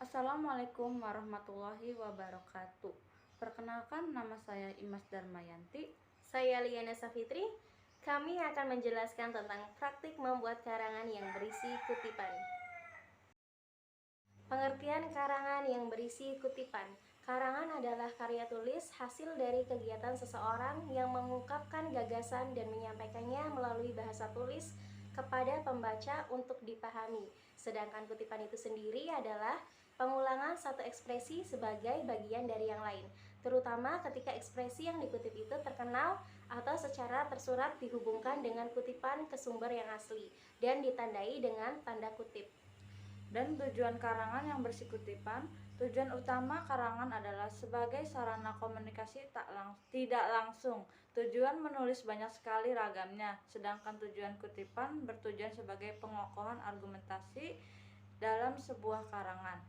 Assalamualaikum warahmatullahi wabarakatuh. Perkenalkan, nama saya Imas Darmayanti. Saya Liana Safitri. Kami akan menjelaskan tentang praktik membuat karangan yang berisi kutipan. Pengertian karangan yang berisi kutipan. Karangan adalah karya tulis hasil dari kegiatan seseorang yang mengungkapkan gagasan dan menyampaikannya melalui bahasa tulis kepada pembaca untuk dipahami. Sedangkan kutipan itu sendiri adalah pengulangan satu ekspresi sebagai bagian dari yang lain, terutama ketika ekspresi yang dikutip itu terkenal atau secara tersurat dihubungkan dengan kutipan ke sumber yang asli dan ditandai dengan tanda kutip. Dan tujuan karangan yang berisi kutipan. Tujuan utama karangan adalah sebagai sarana komunikasi tidak langsung. Tujuan menulis banyak sekali ragamnya, sedangkan tujuan kutipan bertujuan sebagai pengokohan argumentasi dalam sebuah karangan.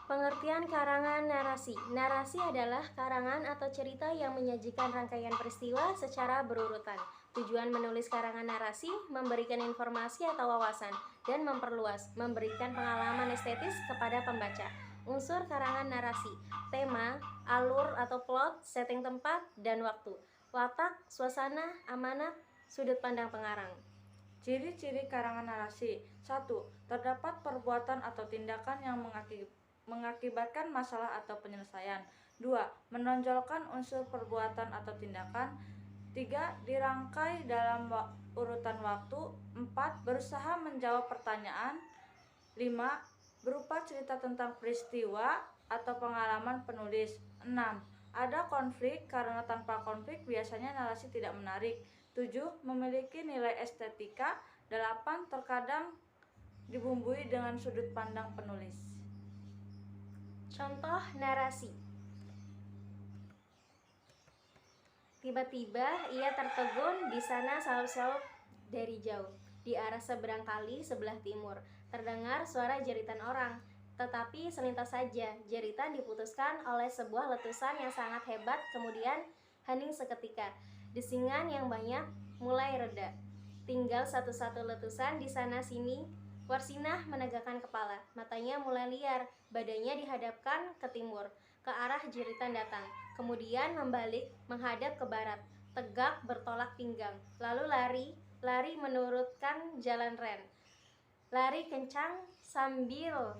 Pengertian karangan narasi. Narasi adalah karangan atau cerita yang menyajikan rangkaian peristiwa secara berurutan. Tujuan menulis karangan narasi memberikan informasi atau wawasan dan memperluas, memberikan pengalaman estetis kepada pembaca. Unsur karangan narasi: tema, alur atau plot, setting tempat dan waktu, watak, suasana, amanat, sudut pandang pengarang. Ciri-ciri karangan narasi. 1. Terdapat perbuatan atau tindakan yang mengakibatkan masalah atau penyelesaian. 2. Menonjolkan unsur perbuatan atau tindakan. 3. Dirangkai dalam urutan waktu. 4. Berusaha menjawab pertanyaan. 5. Berupa cerita tentang peristiwa atau pengalaman penulis. 6. Ada konflik, karena tanpa konflik biasanya narasi tidak menarik. 7. Memiliki nilai estetika. 8. Terkadang dibumbui dengan sudut pandang penulis. Contoh narasi. Tiba-tiba ia tertegun di sana saut-saut dari jauh, di arah seberang kali sebelah timur. Terdengar suara jeritan orang, tetapi selintas saja jeritan diputuskan oleh sebuah letusan yang sangat hebat, kemudian hening seketika. Desingan yang banyak mulai reda. Tinggal satu-satu letusan di sana-sini. Warsinah menegakkan kepala, matanya mulai liar, badannya dihadapkan ke timur, ke arah jeritan datang, kemudian membalik menghadap ke barat, tegak bertolak pinggang, lalu lari menurutkan jalan ren. Lari kencang sambil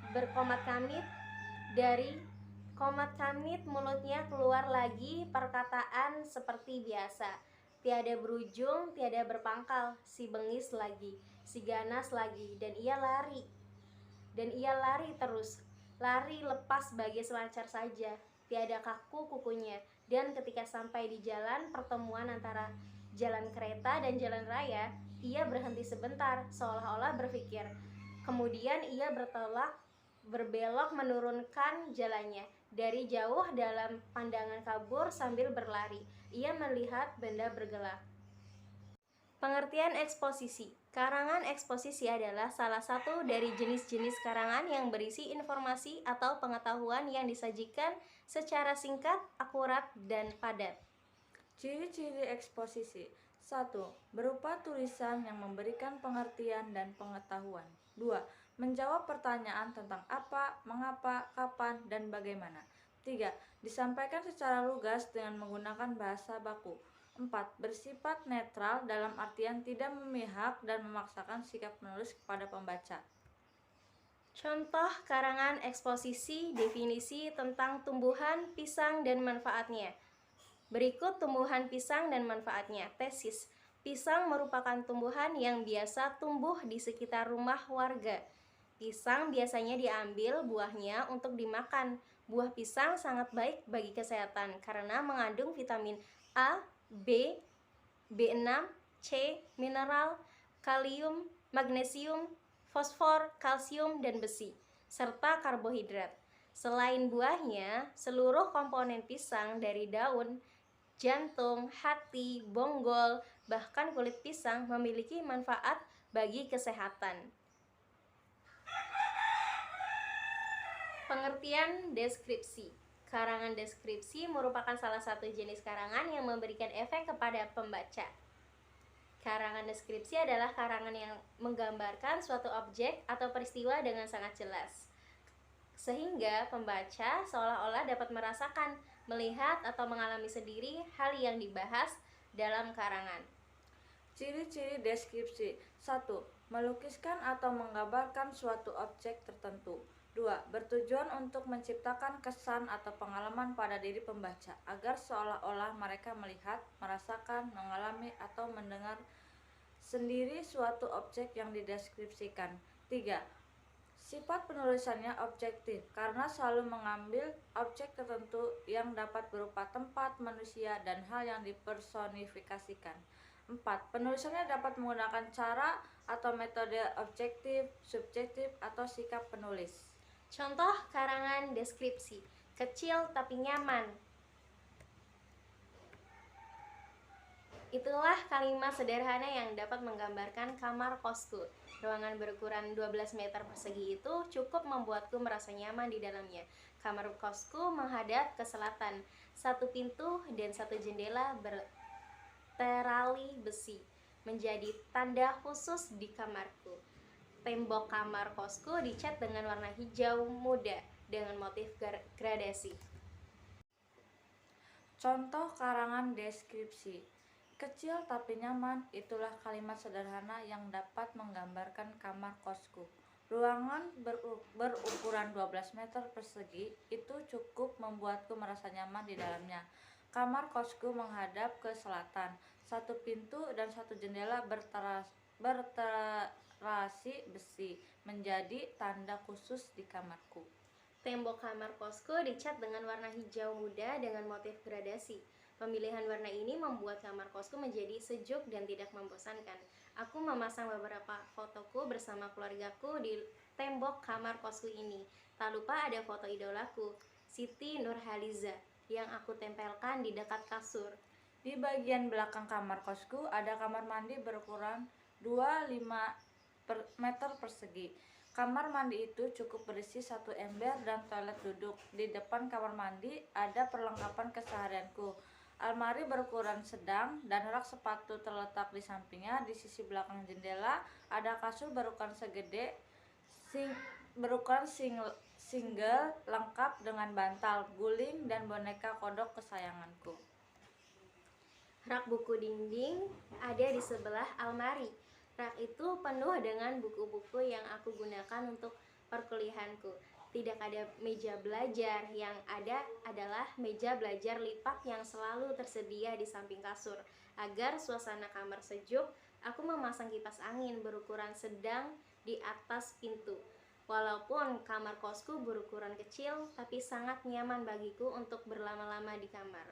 berkomat kamit. Dari komat kamit mulutnya keluar lagi perkataan seperti biasa. Tiada berujung, tiada berpangkal, si bengis lagi, si ganas lagi, dan ia lari. Dan ia lari terus, lari lepas bagai selancar saja, tiada kaku kukunya. Dan ketika sampai di jalan pertemuan antara jalan kereta dan jalan raya, ia berhenti sebentar, seolah-olah berpikir. Kemudian ia berbelok menurunkan jalannya. Dari jauh dalam pandangan kabur sambil berlari, ia melihat benda bergelak. Pengertian eksposisi. Karangan eksposisi adalah salah satu dari jenis-jenis karangan yang berisi informasi atau pengetahuan yang disajikan secara singkat, akurat, dan padat. Ciri-ciri eksposisi. 1. Berupa tulisan yang memberikan pengertian dan pengetahuan. 2. Menjawab pertanyaan tentang apa, mengapa, kapan, dan bagaimana. 3. Disampaikan secara lugas dengan menggunakan bahasa baku. 4. Bersifat netral dalam artian tidak memihak dan memaksakan sikap penulis kepada pembaca. Contoh karangan eksposisi, definisi tentang tumbuhan pisang dan manfaatnya. Berikut tumbuhan pisang dan manfaatnya. Tesis. Pisang merupakan tumbuhan yang biasa tumbuh di sekitar rumah warga. Pisang biasanya diambil buahnya untuk dimakan. Buah pisang sangat baik bagi kesehatan karena mengandung vitamin A, B, B6, C, mineral, kalium, magnesium, fosfor, kalsium, dan besi, serta karbohidrat. Selain buahnya, seluruh komponen pisang dari daun, jantung, hati, bonggol, bahkan kulit pisang memiliki manfaat bagi kesehatan. Pengertian deskripsi. Karangan deskripsi merupakan salah satu jenis karangan yang memberikan efek kepada pembaca. Karangan deskripsi adalah karangan yang menggambarkan suatu objek atau peristiwa dengan sangat jelas, sehingga pembaca seolah-olah dapat merasakan, melihat, atau mengalami sendiri hal yang dibahas dalam karangan. Ciri-ciri deskripsi. 1. Melukiskan atau menggambarkan suatu objek tertentu. 2. Bertujuan untuk menciptakan kesan atau pengalaman pada diri pembaca agar seolah-olah mereka melihat, merasakan, mengalami, atau mendengar sendiri suatu objek yang dideskripsikan. 3. Sifat penulisannya objektif karena selalu mengambil objek tertentu yang dapat berupa tempat, manusia, dan hal yang dipersonifikasikan. 4. Penulisannya dapat menggunakan cara atau metode objektif, subjektif, atau sikap penulis. Contoh karangan deskripsi: kecil tapi nyaman. Itulah kalimat sederhana yang dapat menggambarkan kamar kosku. Ruangan berukuran 12 meter persegi itu cukup membuatku merasa nyaman di dalamnya. Kamar kosku menghadap ke selatan. Satu pintu dan satu jendela berterali besi menjadi tanda khusus di kamarku. Tembok kamar kosku dicat dengan warna hijau muda dengan motif gradasi. Contoh karangan deskripsi. Kecil tapi nyaman, itulah kalimat sederhana yang dapat menggambarkan kamar kosku. Ruangan berukuran 12 meter persegi itu cukup membuatku merasa nyaman di dalamnya. Kamar kosku menghadap ke selatan. Satu pintu dan satu jendela berterasi besi menjadi tanda khusus di kamarku. Tembok kamar kosku dicat dengan warna hijau muda dengan motif gradasi. Pemilihan warna ini membuat kamar kosku menjadi sejuk dan tidak membosankan. Aku memasang beberapa fotoku bersama keluargaku di tembok kamar kosku ini. Tak lupa ada foto idolaku, Siti Nurhaliza, yang aku tempelkan di dekat kasur. Di bagian belakang kamar kosku ada kamar mandi berukuran 25 meter persegi. Kamar mandi itu cukup berisi satu ember dan toilet duduk. Di depan kamar mandi ada perlengkapan keseharianku. Almari berukuran sedang dan rak sepatu terletak di sampingnya. Di sisi belakang jendela ada kasur berukuran single lengkap dengan bantal, guling, dan boneka kodok kesayanganku. Rak buku dinding ada di sebelah almari. Rak itu penuh dengan buku-buku yang aku gunakan untuk perkuliahanku. Tidak ada meja belajar, yang ada adalah meja belajar lipat yang selalu tersedia di samping kasur. Agar suasana kamar sejuk, aku memasang kipas angin berukuran sedang di atas pintu. Walaupun kamar kosku berukuran kecil, tapi sangat nyaman bagiku untuk berlama-lama di kamar.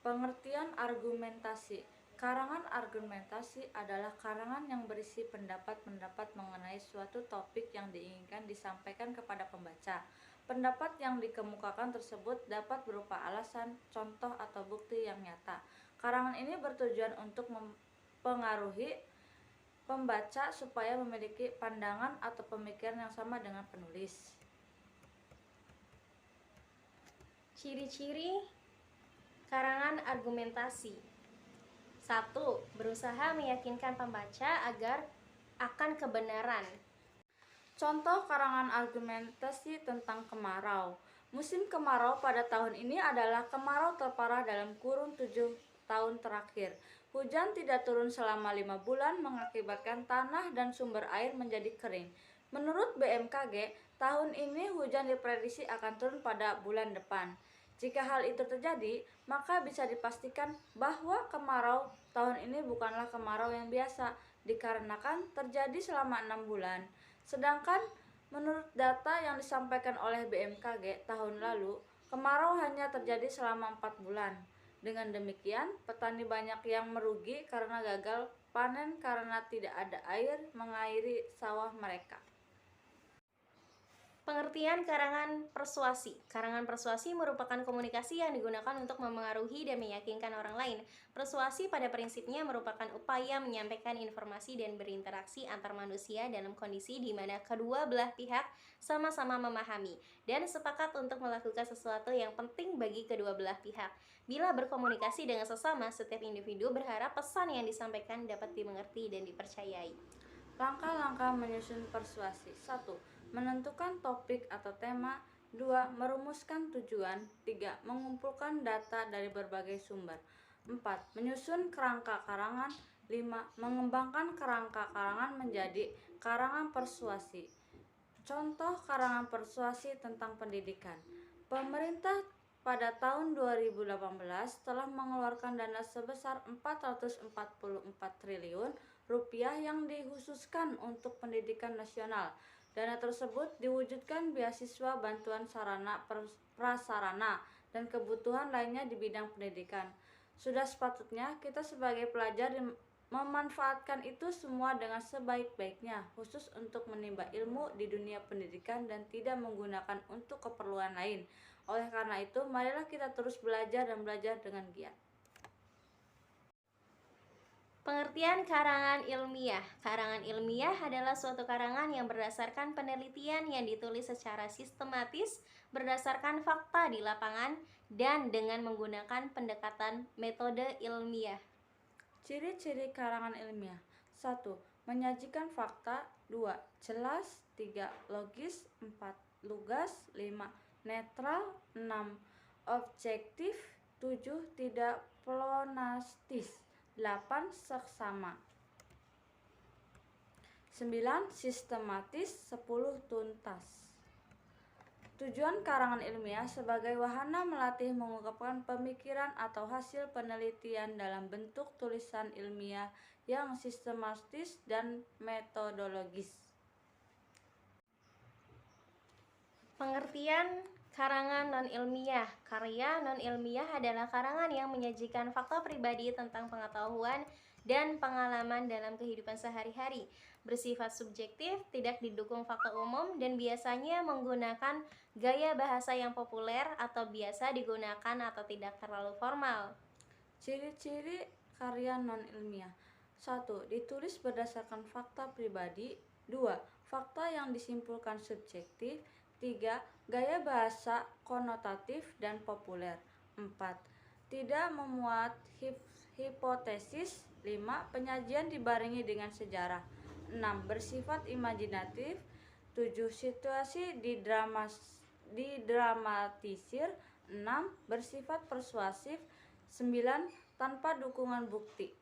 Pengertian argumentasi. Karangan argumentasi adalah karangan yang berisi pendapat-pendapat mengenai suatu topik yang diinginkan disampaikan kepada pembaca. Pendapat yang dikemukakan tersebut dapat berupa alasan, contoh, atau bukti yang nyata. Karangan ini bertujuan untuk mempengaruhi pembaca supaya memiliki pandangan atau pemikiran yang sama dengan penulis. Ciri-ciri karangan argumentasi. 1. Berusaha meyakinkan pembaca akan kebenaran. Contoh karangan argumentasi tentang kemarau. Musim kemarau pada tahun ini adalah kemarau terparah dalam kurun 7 tahun terakhir. Hujan tidak turun selama 5 bulan mengakibatkan tanah dan sumber air menjadi kering. Menurut BMKG, tahun ini hujan diprediksi akan turun pada bulan depan. Jika hal itu terjadi, maka bisa dipastikan bahwa kemarau tahun ini bukanlah kemarau yang biasa, dikarenakan terjadi selama 6 bulan. Sedangkan menurut data yang disampaikan oleh BMKG tahun lalu, kemarau hanya terjadi selama 4 bulan. Dengan demikian, petani banyak yang merugi karena gagal panen karena tidak ada air mengairi sawah mereka. Pengertian karangan persuasi. Karangan persuasi merupakan komunikasi yang digunakan untuk memengaruhi dan meyakinkan orang lain. Persuasi pada prinsipnya merupakan upaya menyampaikan informasi dan berinteraksi antar manusia dalam kondisi di mana kedua belah pihak sama-sama memahami dan sepakat untuk melakukan sesuatu yang penting bagi kedua belah pihak. Bila berkomunikasi dengan sesama, setiap individu berharap pesan yang disampaikan dapat dimengerti dan dipercayai. Langkah-langkah menyusun persuasi. 1. Menentukan topik atau tema. 2. Merumuskan tujuan. 3. Mengumpulkan data dari berbagai sumber. 4. Menyusun kerangka karangan. 5. Mengembangkan kerangka karangan menjadi karangan persuasi. Contoh karangan persuasi tentang pendidikan. Pemerintah pada tahun 2018 telah mengeluarkan dana sebesar 444 triliun rupiah yang dikhususkan untuk pendidikan nasional. Dana tersebut diwujudkan beasiswa, bantuan sarana prasarana, dan kebutuhan lainnya di bidang pendidikan. Sudah sepatutnya kita sebagai pelajar memanfaatkan itu semua dengan sebaik-baiknya, khusus untuk menimba ilmu di dunia pendidikan dan tidak menggunakan untuk keperluan lain. Oleh karena itu, marilah kita terus belajar dan belajar dengan giat. Pengertian karangan ilmiah. Karangan ilmiah adalah suatu karangan yang berdasarkan penelitian yang ditulis secara sistematis, berdasarkan fakta di lapangan, dan dengan menggunakan pendekatan metode ilmiah. Ciri-ciri karangan ilmiah. 1. Menyajikan fakta. 2. Jelas. 3. Logis. 4. Lugas. 5. Netral. 6. Objektif. 7. Tidak pleonastis. 8. Seksama. 9. Sistematis. 10. Tuntas. Tujuan karangan ilmiah sebagai wahana melatih mengungkapkan pemikiran atau hasil penelitian dalam bentuk tulisan ilmiah yang sistematis dan metodologis. Pengertian karangan non-ilmiah. Karya non-ilmiah adalah karangan yang menyajikan fakta pribadi tentang pengetahuan dan pengalaman dalam kehidupan sehari-hari, bersifat subjektif, tidak didukung fakta umum, dan biasanya menggunakan gaya bahasa yang populer atau biasa digunakan atau tidak terlalu formal. Ciri-ciri karya non-ilmiah. 1. Ditulis berdasarkan fakta pribadi. 2. Fakta yang disimpulkan subjektif. 3. Gaya bahasa konotatif dan populer. 4. Tidak memuat hipotesis. 5. Penyajian dibarengi dengan sejarah. 6. Bersifat imajinatif. 7. Situasi didramatisir. 6. Bersifat persuasif. 9. Tanpa dukungan bukti.